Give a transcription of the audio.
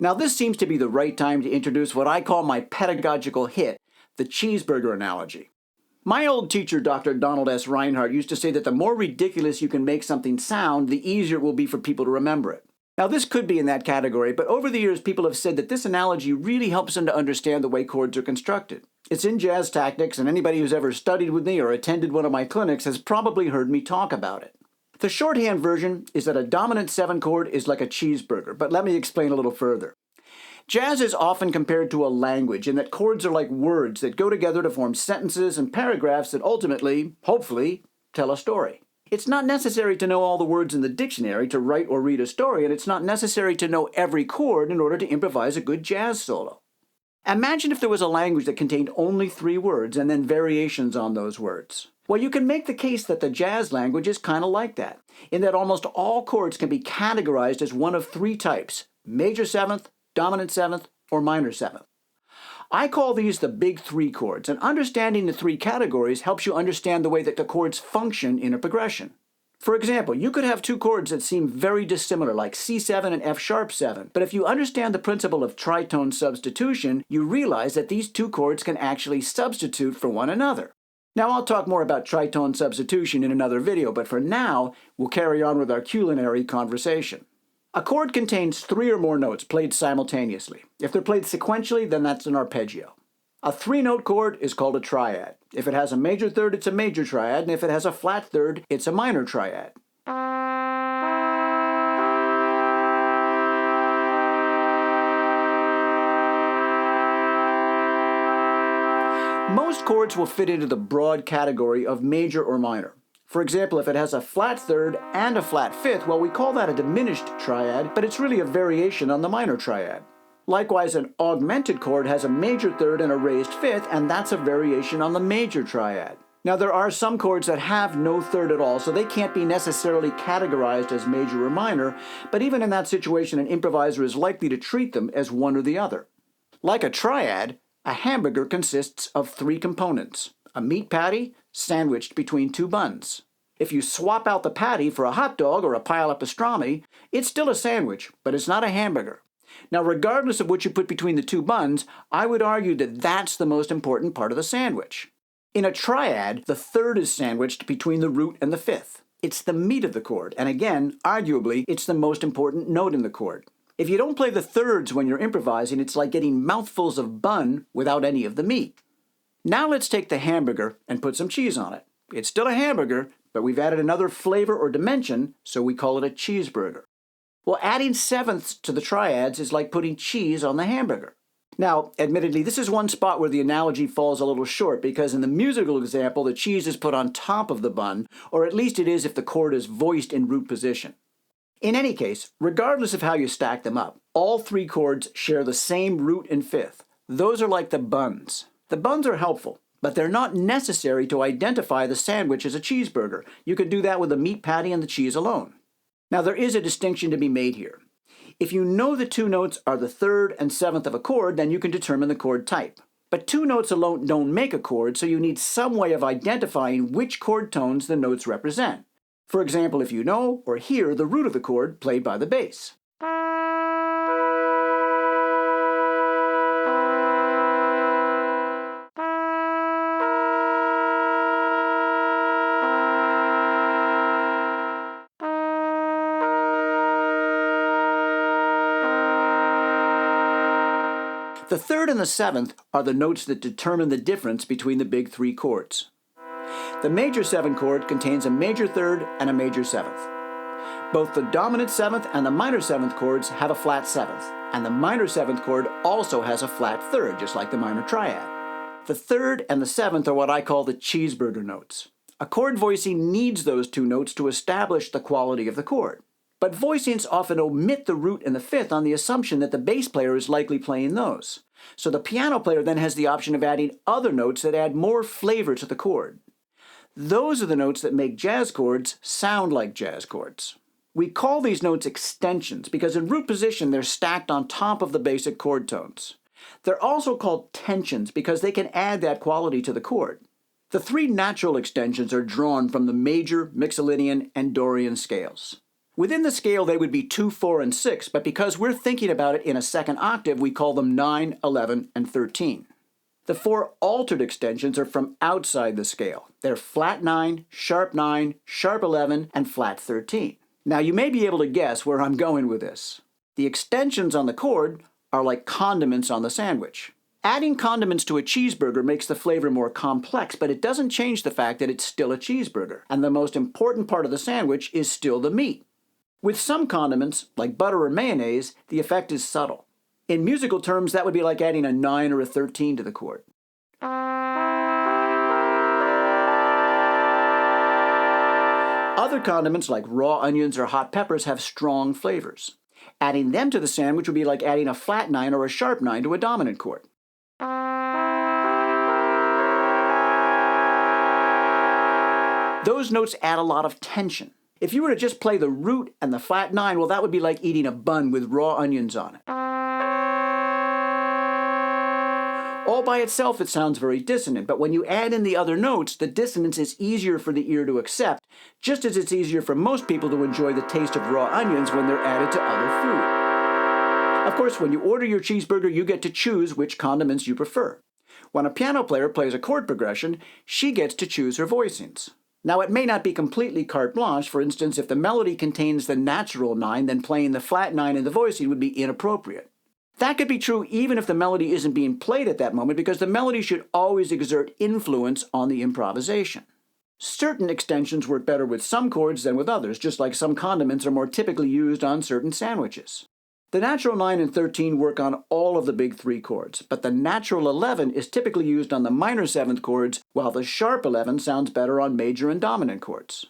Now this seems to be the right time to introduce what I call my pedagogical hit, the cheeseburger analogy. My old teacher, Dr. Donald S. Reinhardt, used to say that the more ridiculous you can make something sound, the easier it will be for people to remember it. Now this could be in that category, but over the years people have said that this analogy really helps them to understand the way chords are constructed. It's in Jazz Tactics, and anybody who's ever studied with me or attended one of my clinics has probably heard me talk about it. The shorthand version is that a dominant 7 chord is like a cheeseburger, but let me explain a little further. Jazz is often compared to a language in that chords are like words that go together to form sentences and paragraphs that ultimately, hopefully, tell a story. It's not necessary to know all the words in the dictionary to write or read a story, and it's not necessary to know every chord in order to improvise a good jazz solo. Imagine if there was a language that contained only 3 words and then variations on those words. Well, you can make the case that the jazz language is kind of like that, in that almost all chords can be categorized as one of 3 types: major 7th, dominant 7th, or minor 7th. I call these the big 3 chords, and understanding the 3 categories helps you understand the way that the chords function in a progression. For example, you could have 2 chords that seem very dissimilar, like C7 and F sharp 7, but if you understand the principle of tritone substitution, you realize that these 2 chords can actually substitute for one another. Now I'll talk more about tritone substitution in another video, but for now, we'll carry on with our culinary conversation. A chord contains 3 or more notes played simultaneously. If they're played sequentially, then that's an arpeggio. A 3-note chord is called a triad. If it has a major third, it's a major triad, and if it has a flat third, it's a minor triad. Most chords will fit into the broad category of major or minor. For example, if it has a flat third and a flat fifth, well, we call that a diminished triad, but it's really a variation on the minor triad. Likewise, an augmented chord has a major third and a raised fifth, and that's a variation on the major triad. Now, there are some chords that have no third at all, so they can't be necessarily categorized as major or minor, but even in that situation, an improviser is likely to treat them as one or the other. Like a triad, a hamburger consists of 3 components: a meat patty sandwiched between 2 buns. If you swap out the patty for a hot dog or a pile of pastrami, it's still a sandwich, but it's not a hamburger. Now, regardless of what you put between the 2 buns, I would argue that that's the most important part of the sandwich. In a triad, the third is sandwiched between the root and the fifth. It's the meat of the chord, and again, arguably, it's the most important note in the chord. If you don't play the thirds when you're improvising, it's like getting mouthfuls of bun without any of the meat. Now let's take the hamburger and put some cheese on it. It's still a hamburger, but we've added another flavor or dimension, so we call it a cheeseburger. Well, adding sevenths to the triads is like putting cheese on the hamburger. Now, admittedly, this is one spot where the analogy falls a little short, because in the musical example, the cheese is put on top of the bun, or at least it is if the chord is voiced in root position. In any case, regardless of how you stack them up, all 3 chords share the same root and fifth. Those are like the buns. The buns are helpful, but they're not necessary to identify the sandwich as a cheeseburger. You could do that with the meat patty and the cheese alone. Now, there is a distinction to be made here. If you know the 2 notes are the third and 7th of a chord, then you can determine the chord type. But 2 notes alone don't make a chord, so you need some way of identifying which chord tones the notes represent. For example, if you know or hear the root of the chord played by the bass. The third and the 7th are the notes that determine the difference between the big 3 chords. The major 7 chord contains a major third and a major 7th. Both the dominant 7th and the minor 7th chords have a flat 7th, and the minor 7th chord also has a flat third, just like the minor triad. The third and the 7th are what I call the cheeseburger notes. A chord voicing needs those 2 notes to establish the quality of the chord. But voicings often omit the root and the fifth on the assumption that the bass player is likely playing those. So the piano player then has the option of adding other notes that add more flavor to the chord. Those are the notes that make jazz chords sound like jazz chords. We call these notes extensions because in root position they're stacked on top of the basic chord tones. They're also called tensions because they can add that quality to the chord. The 3 natural extensions are drawn from the major, Mixolydian, and Dorian scales. Within the scale, they would be 2, 4, and 6, but because we're thinking about it in a second octave, we call them 9, 11, and 13. The 4 altered extensions are from outside the scale. They're flat 9, sharp 11, and flat 13. Now, you may be able to guess where I'm going with this. The extensions on the chord are like condiments on the sandwich. Adding condiments to a cheeseburger makes the flavor more complex, but it doesn't change the fact that it's still a cheeseburger, and the most important part of the sandwich is still the meat. With some condiments, like butter or mayonnaise, the effect is subtle. In musical terms, that would be like adding a 9 or a 13 to the chord. Other condiments like raw onions or hot peppers have strong flavors. Adding them to the sandwich would be like adding a flat 9 or a sharp 9 to a dominant chord. Those notes add a lot of tension. If you were to just play the root and the flat 9, well, that would be like eating a bun with raw onions on it. All by itself, it sounds very dissonant, but when you add in the other notes, the dissonance is easier for the ear to accept, just as it's easier for most people to enjoy the taste of raw onions when they're added to other food. Of course, when you order your cheeseburger, you get to choose which condiments you prefer. When a piano player plays a chord progression, she gets to choose her voicings. Now, it may not be completely carte blanche. For instance, if the melody contains the natural 9, then playing the flat 9 in the voicing would be inappropriate. That could be true even if the melody isn't being played at that moment, because the melody should always exert influence on the improvisation. Certain extensions work better with some chords than with others, just like some condiments are more typically used on certain sandwiches. The natural 9 and 13 work on all of the big 3 chords, but the natural 11 is typically used on the minor 7th chords, while the sharp 11 sounds better on major and dominant chords.